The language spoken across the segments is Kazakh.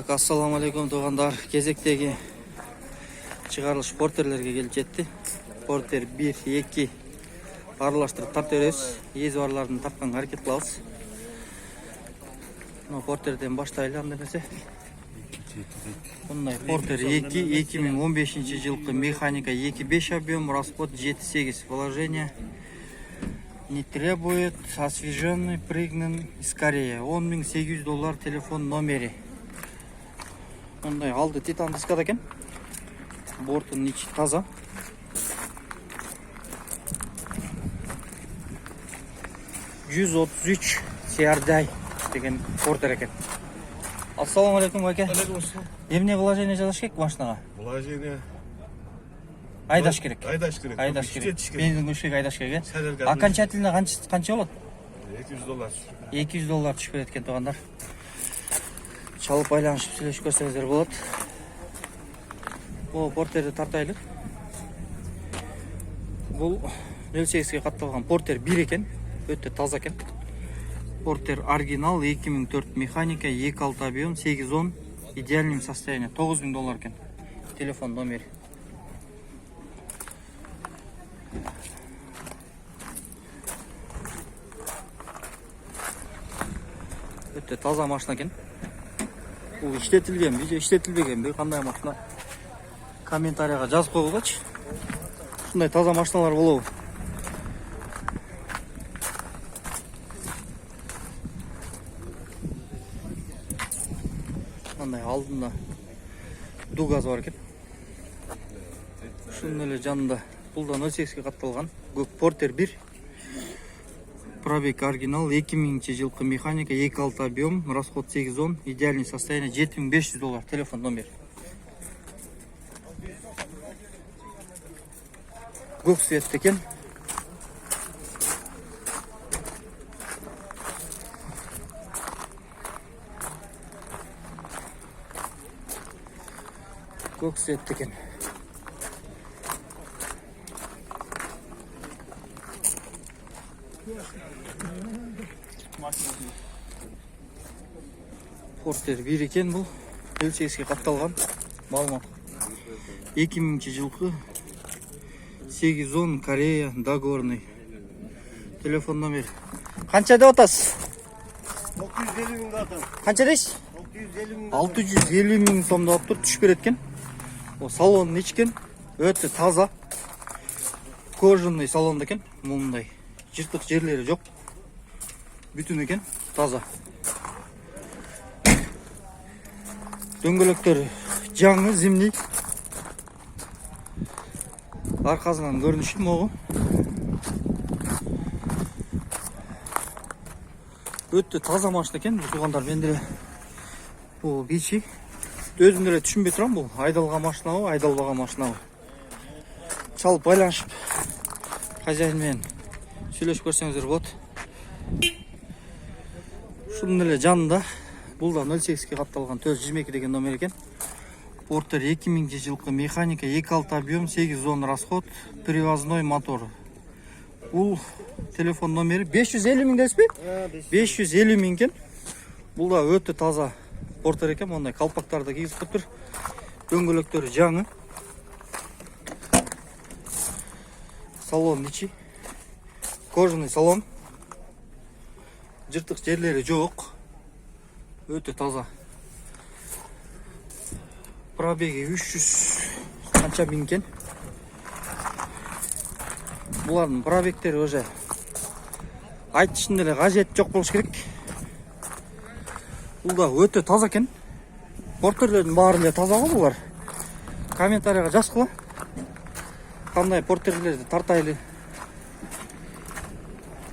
Assalamu alaikum туугандар. Кезектеги чыгарылыш портерлерге келип жетти. Портер 1, 2 аралаштырып тарта беребиз. Ези барларын тартканга аракет кылабыз. Мына портерден баштайлы анда эмесе. Мындай портер 2 2015-жылкы механика 2.5 объем, расход 7.8. Положение не требует, освеженный, пригнан из Кореи. $10.800 телефон номери. Мындай алды титан дискада экен. Бортунун ичи таза. $133 CRDI деген портер экен. Ассаламу алейкум аке. Эмне положение жазыш керек машинага? Положение Айдаш керек. Айдаш керек. Бензин көшкөк айдаш керек. Окончательно канча болот? $200. $200 түшүп кетет экен туугандар. Чалып байланышып сүйлөшүп көрсөңүздөр болот. Бул портерди тартайлы. Бул 08ге катталган портер 1 экен. Өтө таза экен. Портер оригинал 2004 механика 2.6 объем 8.10 идеальном состоянии $9.000 экен. Телефон номери. Өтө таза машина экен. Бул иштетилгенби же иштетилбегенби, кандай машина? Комментарийга жазып койгулачы. Ушундай таза машиналар болобу? Мындай алдында дугаз бар экен. Ушунун эле жанында бул да 08ге катталган көк портер 1. Пробег оригинал 2000-жылкы механика 2.6 объем, расход 8.10, идеальное состояние $7500 телефон номер. Көк свет экен. Көк свет экен. Портер 1 экен бул. 08ге катталган. Маалымат. 2000-жылкы 8.10 Корея договорный. Телефон номер. Канча деп атасыз? 650 миң атам. Канча дейсиз? 650 миң сом деп туруп түшүп берет экен. О салонун ичкен. Өтө таза. Кожаный салон экен. Мындай жыртык жерлери жок. Бүтүн экен, таза. Дөңгөлөктөр жаңы, зимний. Аркасынан көрүнүшү могу. Өтө таза машина экен, туугандар. Мен деле бул кичи өзүм деле түшүнбөй турам, бул айдалган машинабы, айдалбаган машинабы. Чалып байланышып хозяин менен сүйлөшүп көрсөңүздөр болот. Шунун эле жанында бул да 08ге катталган 422 деген номер экен. Портер 2000-жылкы механика 2.6 объем 8.10 расход, привозной мотор. Бул телефон номери 550 миң дейсизби? 550 миң экен. Бул да өтө таза портер экен. Мондай калпактарды кийгизип коюптур. Дөңгөлөктөрү жаңы. Салон ичи кожаный салон. Жыртык жерлери жок. Өтө таза. Пробеги 300 канча миң экен. Булардын пробегтери уже айтышын деле кажет жок болуш керек. Бул да өтө таза экен. Портерлердин баары эле таза го булар. Комментарийга жазгыла. Кандай портерлерди тартайлы.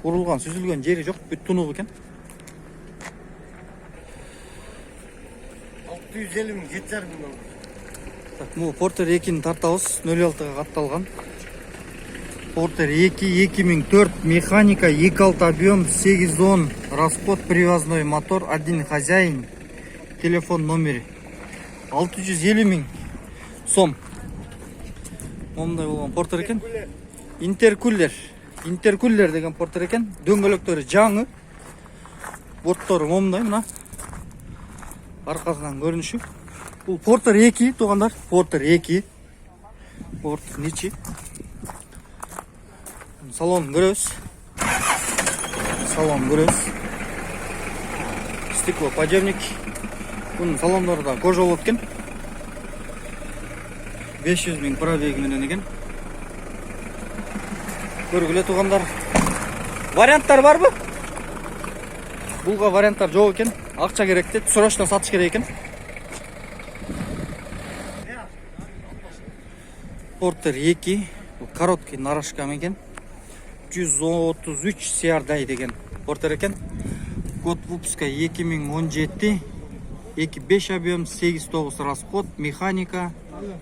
Урулган, сүзүлгөн жери жок, бүт тунук экен. 650 миң жетер миң. Бул портер 2-ни тартабыз, 06га катталган. Портер 2 2004 механика 2.6 объем 8.10 расход, привозной мотор, один хозяин. Телефон номери 650 миң сом. Мондай болгон портер экен. Интеркулер деген портер экен. Дөңгөлөктөрү жаңы. Борттор момундай мына. арқасынан көрініші. Бұл Портер 2 туғандар. Портер 2. Портер нечи. Салон көрөз. Салон көрөз. Стекло подъемник. Бұның салондары да кожа болып кен. 500 000 пробеги менен екен. Көргіле туғандар. Варианттар бар бі? Бұлға варианттар жоқ екен. Ақша керек деді. Срочно сатыш керек екен. Портер 2. Короткий нарашка екен. 133 CRDI деген Портер екен. Год выпуска 2017. 2.5 объем, 8.9 расход, механика,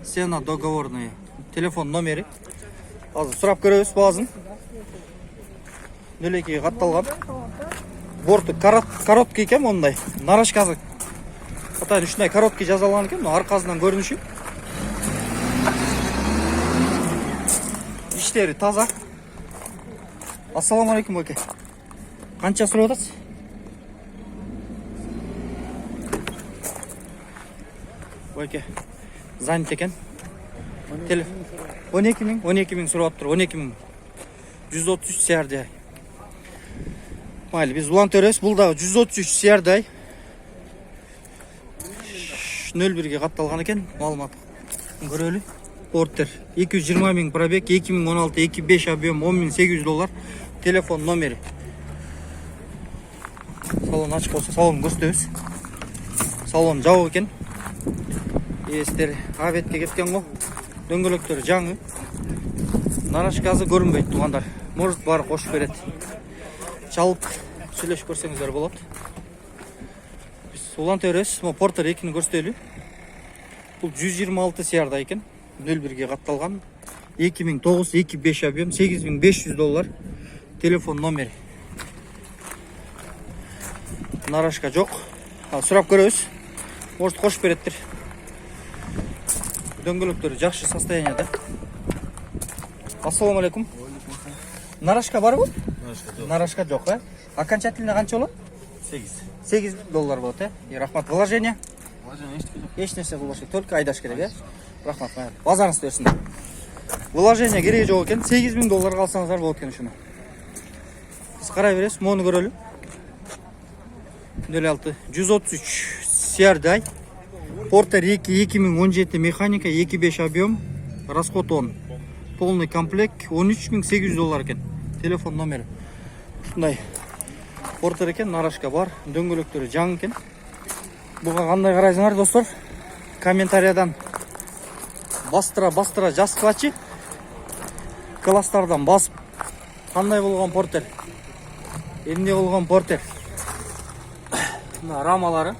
цена договорная. Телефон номері. Азыр сұрап көрөбүз базын. Нөлекей қатталған. Борты короткий екен ондай. Нарашкасы. Атайын үшінай короткий жазалған екен. Арқасынан көрініші. Іштері таза. Ассаламу алейкум өке. Қанша сұрап отырсыз? Өке. Занят екен. 12 000 сұрап тұр. 12 000. 133 CRDI. Майли, біз ұлан төрес. Бұл дағы 133 CRDI. 01-ге қатталған екен. Малымат. Көрелі. Портер. 220 000 пробег. 2016 2.5 объем. $10.800. Телефон номері. Салон ашық болса, салон көрсетеміз. Салон жау екен. Естері абетке кеткен ғой. Дөңгөлөктері жаңы. Нарашкасы көрінбейді туғандар. Может бары қошып береді. Чалып сөйлеш көрсеңіздер болады. Біз ұлан төрес. Портер 2-ні көрсетелі. Бұл 126 CRDI екен. 01-ге қатталған. 2009 2.5 объем. $8.500. Телефон номері. Нарашка жоқ. Сұрап көрөбүз. Может қошып береттір. Дөңгөлөктөрү жакшы состоянияда. Ассаламу алейкум. Нарашка бар бу? Нарашка жоқ, а? Окончательно қанша болады? $8 болады, а? Рахмат. Вложение? Еш нәрсе вложение, только айдаш керек, а? Рахмат. Базарыңыз берсін. Вложение керегі жоқ екен. $8.000 қалсаңыздар болады екен шуны. Біз қарай бересіз, моны көрелі. 06 133 CRDI. Портер 2 2017 механика 2.5 объем. Расход 10. Полный комплект $13.800 екен. Телефон номері. Шундай. Портер екен, нарашка бар. Дөңгөлөктөрү жаңы екен. Бұға қандай қарайсыңдар достар? Комментариядан бастыра жазсаңызчы. Класстардан басып қандай болған портер? Эмне болған портер? Рамалары,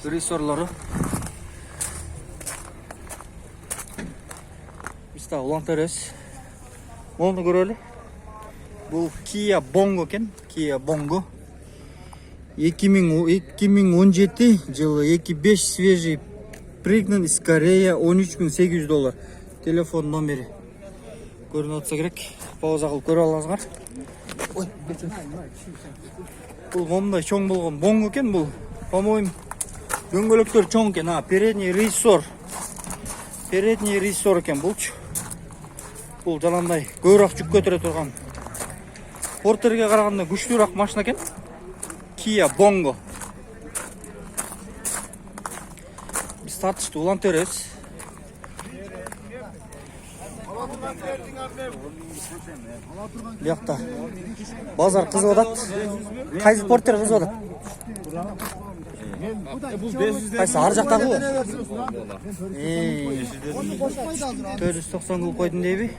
рессорлары. Бізде ұлан төрес. Оны көрелі. Бұл Kia Bongo екен. Kia Bongo. 2017 жылы 2.5 свежий пригнан из Корея $13.800. Телефон номері. Көрін отса керек. Пауза қылып көрі алыңыздар. Бұл момдай чоң болған Bongo екен бұл. По-моему, дөңгөлөктөр чоң екен. Передний рессор. Передний рессор екен бұл. Бұл жаландай көйрақ жүк көтере тұрған. Портерге қарағанда күштірақ машина екен. Kia Bongo. Biz tartıştık ulan törez. Liyakta. Bazar kızı odat. Kaysı porter kızı odat. Kaysı harcaktaki bu? 490 kıl koydun deybi.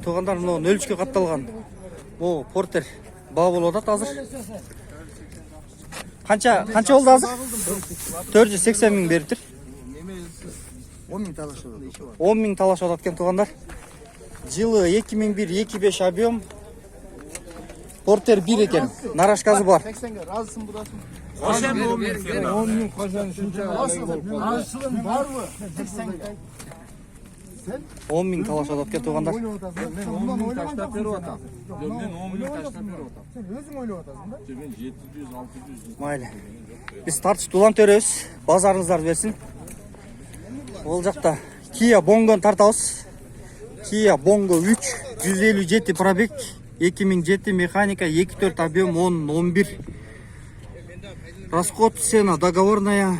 Туғандар мынау 03-ке қатталған. Бұл портер бабыл оdat азыр. Қанша болды азыр? 480 000 беріп тұр. 10 000 талаш оdat. 10 000 талаш оdat кен туғандар. Жылы 2001 2.5 объем. Портер 1 екен. Нарашкасы бар. 80-ге разысың бұдасың. 10 000 10 000 қожаны шынша разысың бар бұ? 80-ге. 10 000 талашат алып кетип калгандар. Мен 10 000 таштап берип атам. Мен 10 000 таштап берип атам. Сен өзүң ойлоп атасың да? Мен 700-600. Mayli. Biz tartışıp ulan törüyoruz. Bazarınızlar versin. Olacak Kia Bongo'nu tartağız. Kia Bongo 3 157 probek 2007 mekanika 2.4 объем 10-11. Расход цена договорная.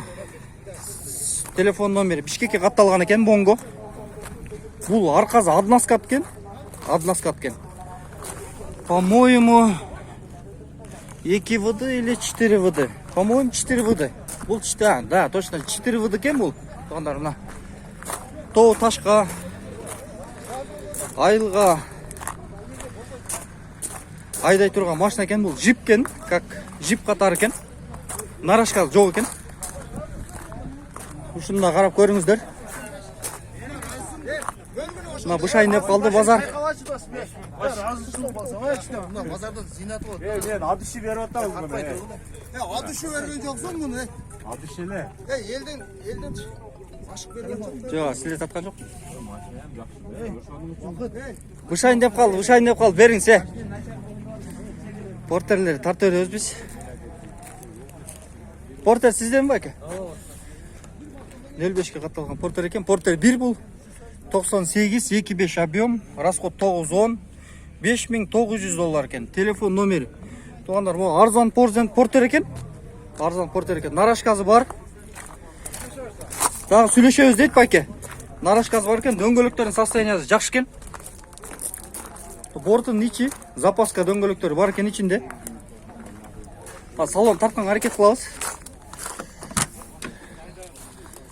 Телефон номері Бишкекке катталган экен Bongo. Бул аркасы односкат экен. По-моему 2 ВД или 4 ВД? По-моему 4 ВД. Бул 4, да, точно 4 ВД экен бул. Тугандар мына. Тоо ташка, айылга айдай турган машина экен бул. Джип экен, как джип катары экен. Нарашка жок экен. Ушунда карап көрүңүздөр. Мына бышайын деп калды базар. Базарда зинат болот. Мен адышы берип атабыз муну. Адышы берген жоксуң муну. Адышы эле. Элден ашык берген жоксуң. Жок, силер таткан жок. Бышайын деп калды, бериңсе. Портерлерди тартып беребиз биз. Портер сизденби аке? 05'ke катталган портер экен. Портер 1 бул. 98 25 объем, расход 910 $5900 экен. Телефон номери. Тугандар, бул арзан портер экен. Нарашкасы бар. Дагы сүйлөшөбүз дейт байке. Нарашкасы бар экен, дөңгөлөктөрдүн состояниясы жакшы экен. Бортун ичи, запаска дөңгөлөктөрү бар экен ичинде. Салон тартканга аракет кылабыз.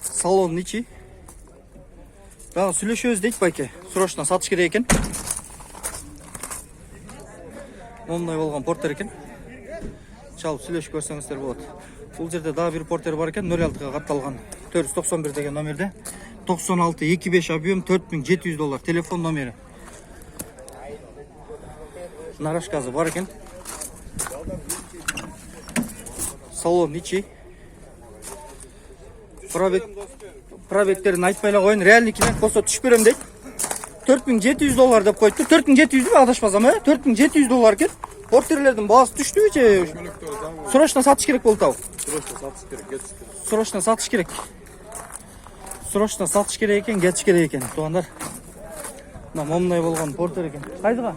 Салонун ичи. Дагы сүйлөшөбүз дейт байке. Срочно сатыш керек экен. Мондай болгон портер экен. Чалып сүйлөшүп көрсөңүздөр болот. Бул жерде дагы бир портер бар экен, 06'га катталган. 491 деген номерде. 96 25 объем $4700. Телефон номери. Нарашкасы бар экен. Салон ичи. Пробектерин айтпай эле коюн, реальникине болсо түшүп берем дейт. $4700 деп коюпту. 4700 деп адашпасам, $4700 экен. Портерлердин баасы түштүбү же? Срочно сатыш керек болуп атабы? Срочно сатыш керек. Срочно сатыш керек экен, кетиш керек экен. Тугандар. Мына момундай болгон портер экен. Кайдыга?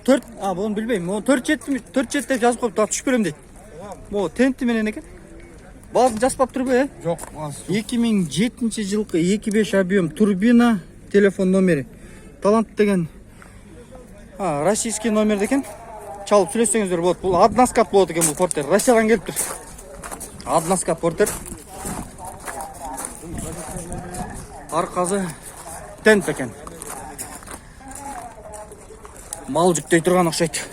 4, буну билбейм. Могу 47 деп жазып коюпту, түшүп берем дейт. Могу тенти менен экен. Базын жазбап турбу, Жок, 2007 жылкы 25 объем турбина, телефон номери. Талант деген российский номер экен. Чалып сүйлөшсөңүздөр болот. Бул односкат болот экен бул портер. Россиядан келиптир. Односкат портер. Аркасы тент экен. Мал жүктөй турган окшойт.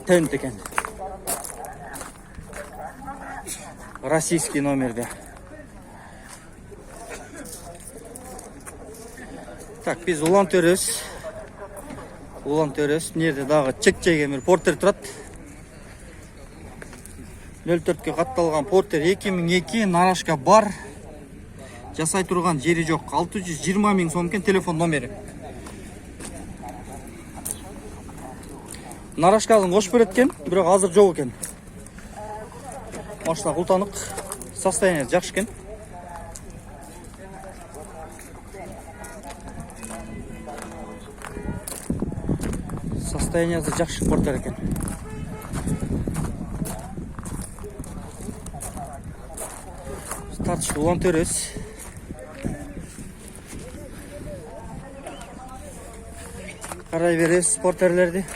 Тент экен. Российский номерде. Так, биз улан төрөбүз. Нерде дагы чек-чеген бир портер турат. 04'ке катталган портер 2002, нарашка бар. Жасай турган жери жок. 620 000 сом экен, телефон номери. Нарашкасын кош берет экен, бирок азыр жок экен. Машина култанык, состояние жакшы экен. Состояниясы жакшы портер экен. Тартышып улан төрөбүз. Карай беребиз портерлерди.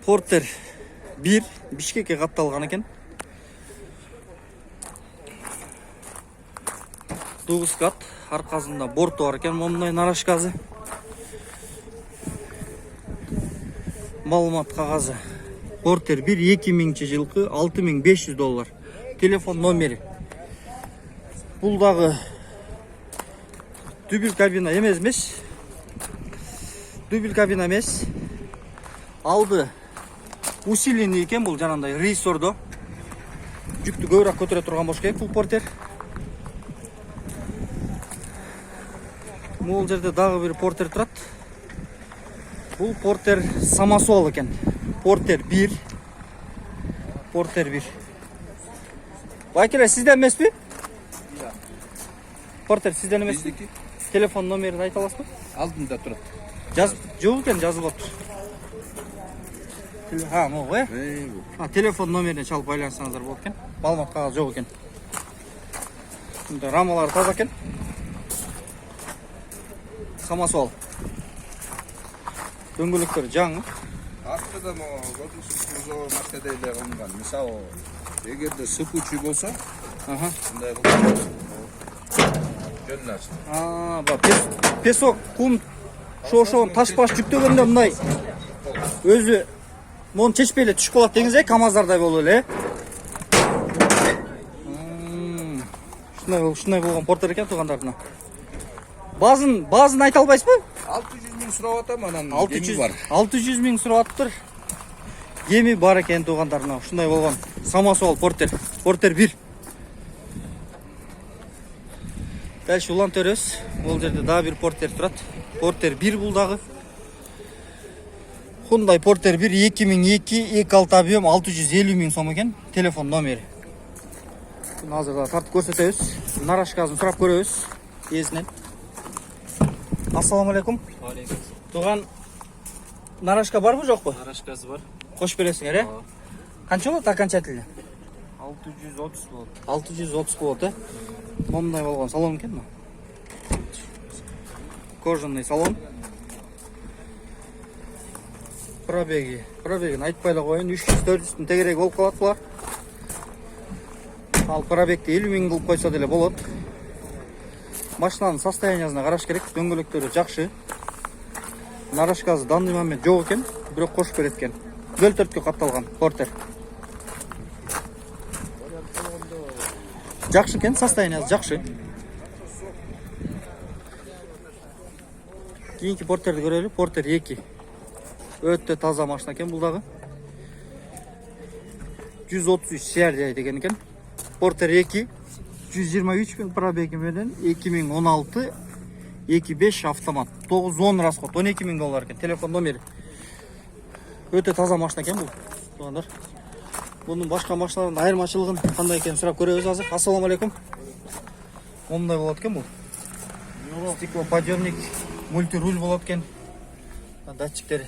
Портер 1 Бишкекке катталган экен. 9 кат, аркасында борту бар экен, момундай нарашкасы. Маалымат кагазы. Портер 1 2000 жылкы $6500. Телефон номери. Бул дагы дюбель кабина эмес. Дюбель кабина эмес. Алды усиленный экен, бул жанагындай рейсордо. жүктү көбүрөөк көтөрө турган болуш керек бул портер. Бул жерде дагы бир портер турат. Бул портер самосвал экен. Портер 1. Портер 1. Байкеле сизден эмеспи? Портер сизден эмеспи? Телефон номерин айта аласызбы? Алдында турат. Жок экен, жазылып атыр. Могу э? Телефон номерине чалып байланышсаңыздар болот экен. Маалымат кагаз жок экен. Мында рамалары таза экен. Самосвал. Дөңгөлөктөрү жаңы. Артыда кузов маскаделер алынган. Мисалы, эгерде сыпучий болсо, мындай кылып жөнүн ачты. Песок, кум, шошон, таш-баш жүктөгөндө мындай өзү мону чечпей эле түшүп калат деңиз КамАЗдардай болуп эле. Ушундай болгон портер экен туугандарына. Базын айта албайсызбы? 600 миң сурап атам, анан кеми бар. 600 миң сурап атыптыр. Кеми бар экен туугандарына. Ушундай болгон самосвал портер. Портер 1. Дальше улантырабыз. Бул жерде дагы бир портер турат. Портер 1 бул дагы. Hyundai Porter 1 2002 2.6 объем 650 миң сом экен. Телефон номери. Буну азыр да тартып көрсөтөбүз. Нарашкасын сурап көрөбүз. Эзинен. Ассаламу алейкум. Алейкум. Туган нарашка барбы жокпу? Нарашкасы бар. Кош бересиңер, э? Канча болот окончательно? 630 болот. 630 болот, э? Момундай болгон салон экен. Кожаный салон. Пробегин айтпай эле коеюн, 300-400 тегерек болуп калат булар. Ал пробегти 50 миң кылып койсо деле болот. Машинанын состояниясына караш керек. Дөңгөлөктөрү жакшы. Нарашкасы данный момент жок экен, бирок кош берет экен. Бөл төрткө катталган портер. Жакшы экен, состояниясы жакшы. Кийинки портерди көрөлү. Портер 2. Өтө таза машина экен бул дагы. 133 CR деген экен. Портер 2 123 миң пробеги менен 2016 2.5 автомат. 9-10 расход, 12 миң доллар экен. Телефон номери. Өтө таза машина экен бул. Туугандар. Бунун башка машиналардын айырмачылыгын кандай экенин сурап көрөбүз азыр. Ассаламу алейкум. Момундай болот экен бул. Стеклоподъемник, мультируль болот экен. Датчиктери.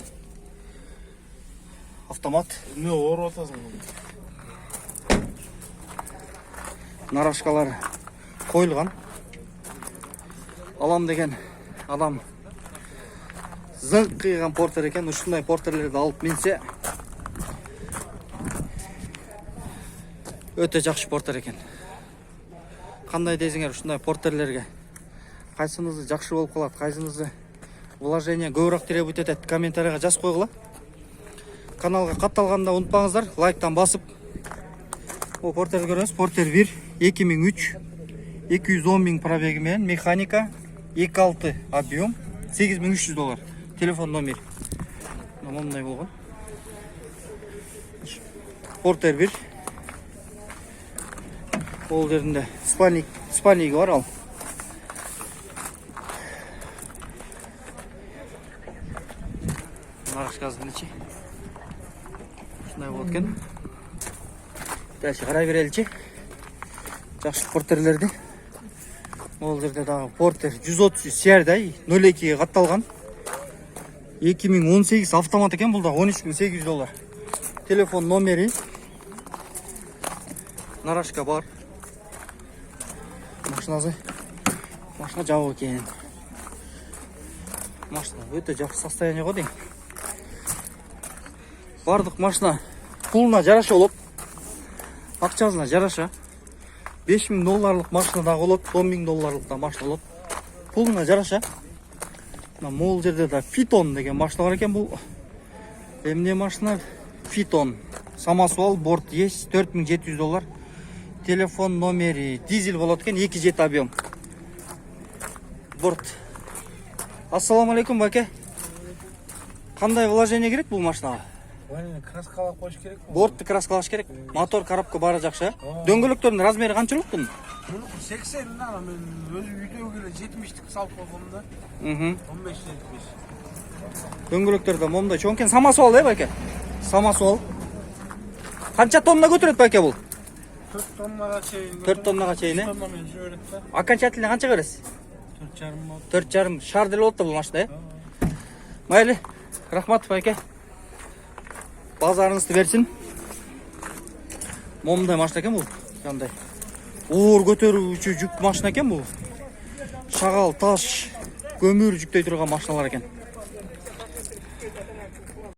Автомат. Не ооруп атасың. Нарашкалар коюлган. Алам деген адам зыңк кыйган портер экен. Ушундай портерлерди алып минсе өтө жакшы портер экен. Кандай дейсиңер ушундай портерлерге? Кайсынысы жакшы болуп калат, кайсынысы вложение көбүрөөк требует этет? Комментарийга жазып койгула. Каналга катталганда унутпаңыздар, лайктан басып. Бул портерди көрөбүз. Портер 1 2003 210 миң пробеги менен механика 2.6 объем 8300 доллар. Телефон номер. Момундай болгон. Портер 1. Ол жеринде спальниги бар ал. Нарашкасын ичи. Ушундай болот экен. Дальше карай береличи. Жакшы портерлерди. Ол жерде дагы портер 130 CR-дай 02 катталган. 2018 автомат экен, бул да 13.800 доллар. Телефон номери. Нарашка бар. Машина жабык экен. Машина өтө жакшы состояние го дейм. Бардык машина пулуна жараша болот. Акчасына жараша. 5 миң долларлык машина да болот, 10 миң долларлык да машина болот. Пулуна жараша. Могул жерде да Фитон деген машина бар экен. Бул эмне машина? Фитон. Самосвал, борт есть, 4700 доллар. Телефон номери. Дизель болот экен, 2.7 объем. Борт. Ассаламу алейкум, баке. Кандай вложение керек бул машинага? краскалап коюш керек. Бортты краскалаш керек. Мотор коробка бары жакшы. Дөңгөлөктөрдүн размери канчалык bunun? 80 ана мен өзү үйдөгү эле 70тик салып койгом да. 15-75. Дөңгөлөктөр да момундай чоң экен. Самосвал байке? Самосвал. Канча тонна көтөрөт байке бул? 4 тоннага чейин. 4 тоннага чейин, 3 тонна мен жиберет да. Окончательно канча бересиз? 4,5 болот. 4,5 шар деле болот да бул машина, э? Майли, рахмат байке. Базарыңызды берсин. Момундай машина экен бул. Кандай? Оор көтөрүүчү жүк машина экен бул. Шагал, таш, көмүр жүктөй турган машиналар экен.